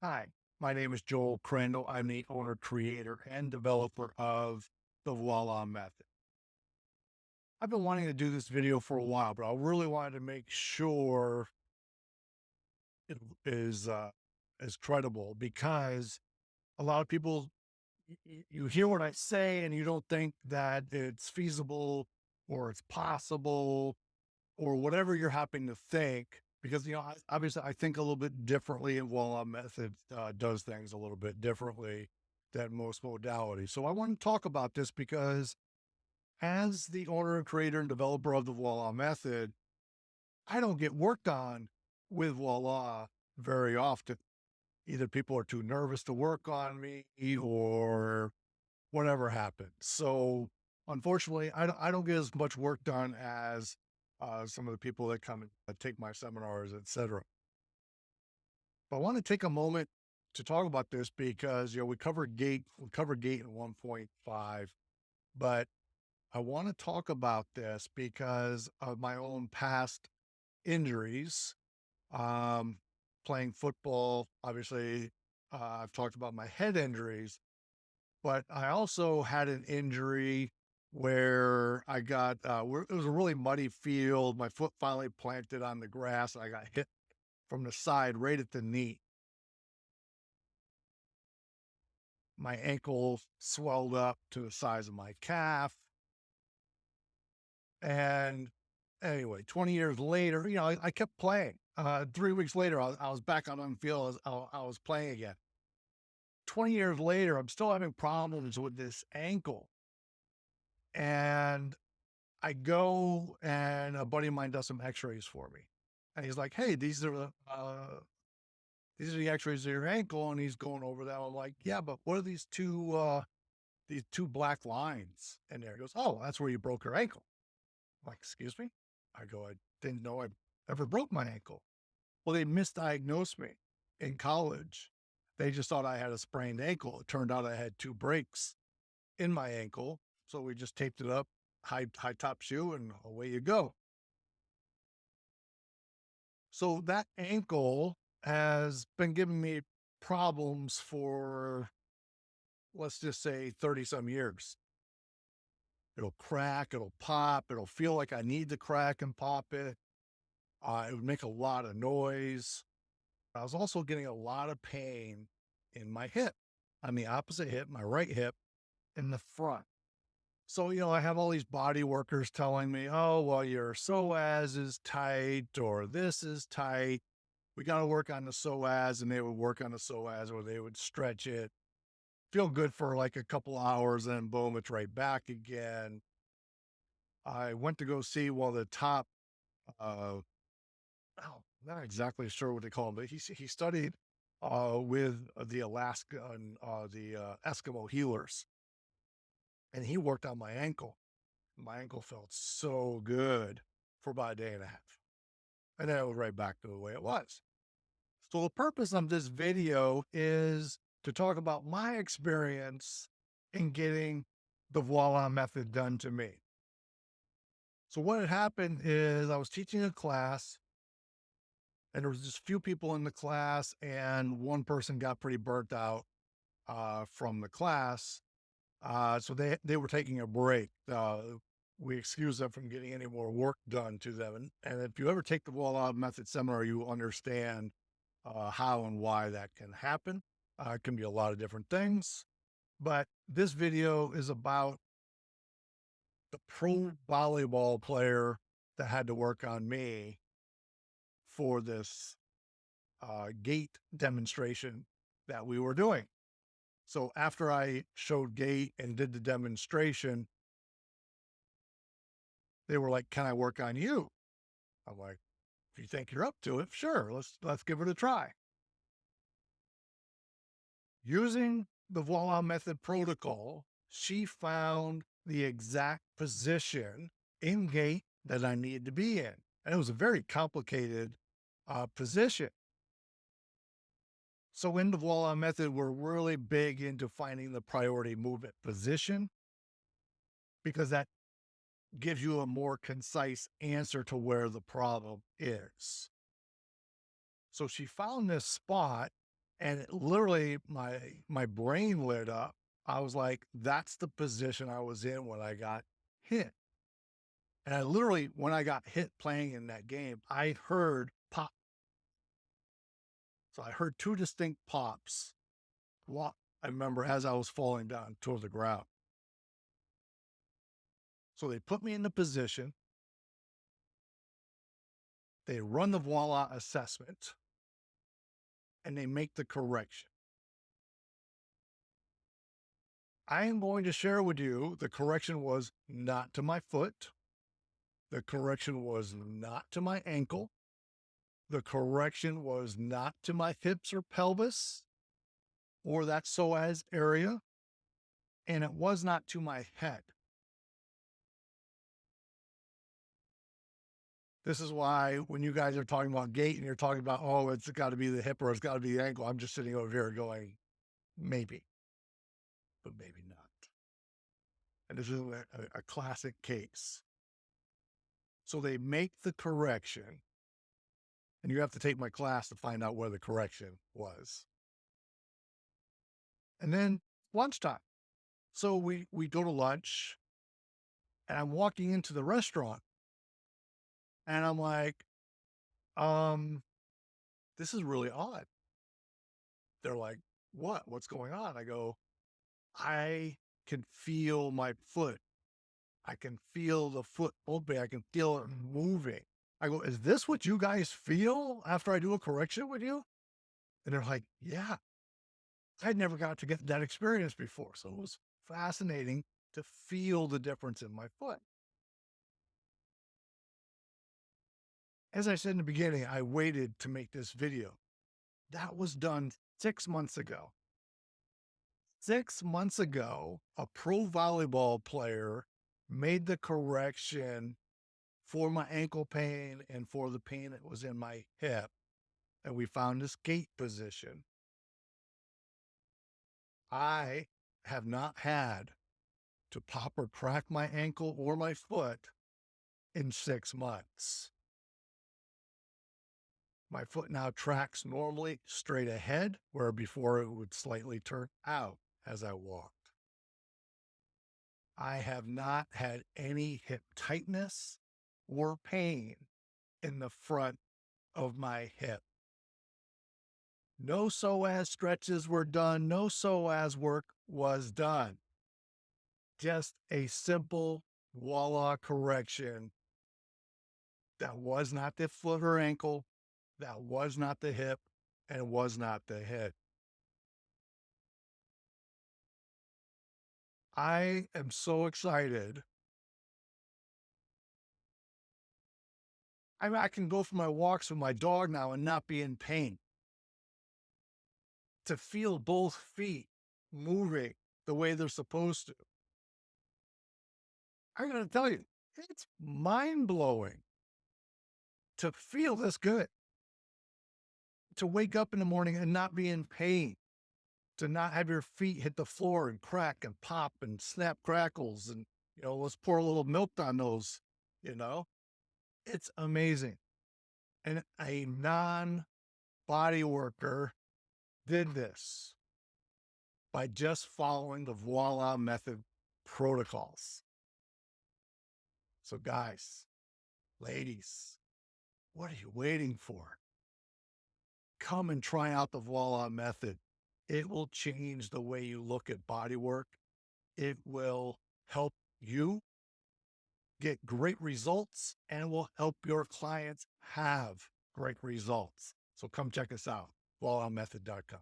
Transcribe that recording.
Hi, my name is Joel Crandall. I'm the owner, creator, and developer of the VOILÁ Method. I've been wanting to do this video for a while, but I really wanted to make sure it is credible because a lot of people, you hear what I say and you don't think that it's feasible or it's possible or whatever you're happening to think. Because, obviously I think a little bit differently, and VOILÁ Method does things a little bit differently than most modalities. So I want to talk about this because as the owner and creator and developer of the VOILÁ Method, I don't get worked on with VOILA very often. Either people are too nervous to work on me or whatever happens. So unfortunately, I don't get as much work done as some of the people that come and take my seminars, etc. But I want to take a moment to talk about this because we covered gait in 1.5, but I want to talk about this because of my own past injuries. Um, Playing football, obviously, I've talked about my head injuries, but I also had an injury where it was a really muddy field. My foot finally planted on the grass. And I got hit from the side right at the knee. My ankle swelled up to the size of my calf. And anyway, 20 years later, I kept playing. 3 weeks later, I was back out on the field. I was playing again. 20 years later, I'm still having problems with this ankle. And I go and a buddy of mine does some x-rays for me. And he's like, hey, these are the x-rays of your ankle. And he's going over that. I'm like, yeah, but what are these two black lines in there? He goes, oh, that's where you broke your ankle. I'm like, excuse me? I go, I didn't know I ever broke my ankle. Well, they misdiagnosed me in college. They just thought I had a sprained ankle. It turned out I had two breaks in my ankle. So we just taped it up, high top shoe, and away you go. So that ankle has been giving me problems for, let's just say, 30 some years. It'll crack, it'll pop, it'll feel like I need to crack and pop it. It would make a lot of noise. I was also getting a lot of pain in my hip, on the opposite hip, my right hip, in the front. So, I have all these body workers telling me, oh, well, your psoas is tight or this is tight. We got to work on the psoas. And they would work on the psoas or they would stretch it, feel good for like a couple hours, and then boom, it's right back again. I went to go see the top, oh, not exactly sure what they call him, but he studied with the Alaska and the Eskimo healers, and he worked on my ankle. My ankle felt so good for about a day and a half, and then it was right back to the way it was. So the purpose of this video is to talk about my experience in getting the VOILA method done to me. So what had happened is I was teaching a class and there was just a few people in the class and one person got pretty burnt out from the class. So they were taking a break. We excused them from getting any more work done to them. And if you ever take the VOILA method seminar, you understand how and why that can happen. It can be a lot of different things, but this video is about the pro volleyball player that had to work on me for this gait demonstration that we were doing. So after I showed gait and did the demonstration, they were like, "Can I work on you?" I'm like, "If you think you're up to it, sure, let's give it a try." Using the VOILA method protocol, she found the exact position in gait that I needed to be in. And it was a very complicated position. So in the VOILA method, we're really big into finding the priority movement position because that gives you a more concise answer to where the problem is. So she found this spot And it literally, my brain lit up. I was like, that's the position I was in when I got hit. And I literally, when I got hit playing in that game, I heard pop. So I heard two distinct pops. What I remember as I was falling down toward the ground. So they put me in the position. They run the voila assessment and they make the correction. I am going to share with you the correction was not to my foot. The correction was not to my ankle. The correction was not to my hips or pelvis or that psoas area. And it was not to my head. This is why when you guys are talking about gait and you're talking about, oh, it's got to be the hip or it's got to be the ankle, I'm just sitting over here going, maybe, but maybe not. And this is a classic case. So they make the correction, and you have to take my class to find out where the correction was. And then lunchtime. So we go to lunch, and I'm walking into the restaurant, and I'm like, this is really odd. They're like, what? What's going on? I go, I can feel my foot. I can feel the foot open. I can feel it moving. I go, is this what you guys feel after I do a correction with you? And they're like, yeah. I'd never got to get that experience before. So it was fascinating to feel the difference in my foot. As I said in the beginning, I waited to make this video. That was done 6 months ago. 6 months ago, a pro volleyball player made the correction for my ankle pain and for the pain that was in my hip. And we found this gait position. I have not had to pop or crack my ankle or my foot in 6 months. My foot now tracks normally straight ahead, where before it would slightly turn out as I walked. I have not had any hip tightness or pain in the front of my hip. No psoas stretches were done. No psoas work was done. Just a simple voila correction. That was not the foot or ankle. That was not the hip and was not the head. I am so excited. I can go for my walks with my dog now and not be in pain. To feel both feet moving the way they're supposed to. I gotta tell you, it's mind blowing to feel this good. To wake up in the morning and not be in pain. To not have your feet hit the floor and crack and pop and snap crackles and, let's pour a little milk on those, you know, it's amazing. And a non-body worker did this by just following the VOILÁ method protocols. So guys, ladies, what are you waiting for? Come and try out the VOILÁ method. It will change the way you look at body work. It will help you get great results and will help your clients have great results. So come check us out, voilamethod.com.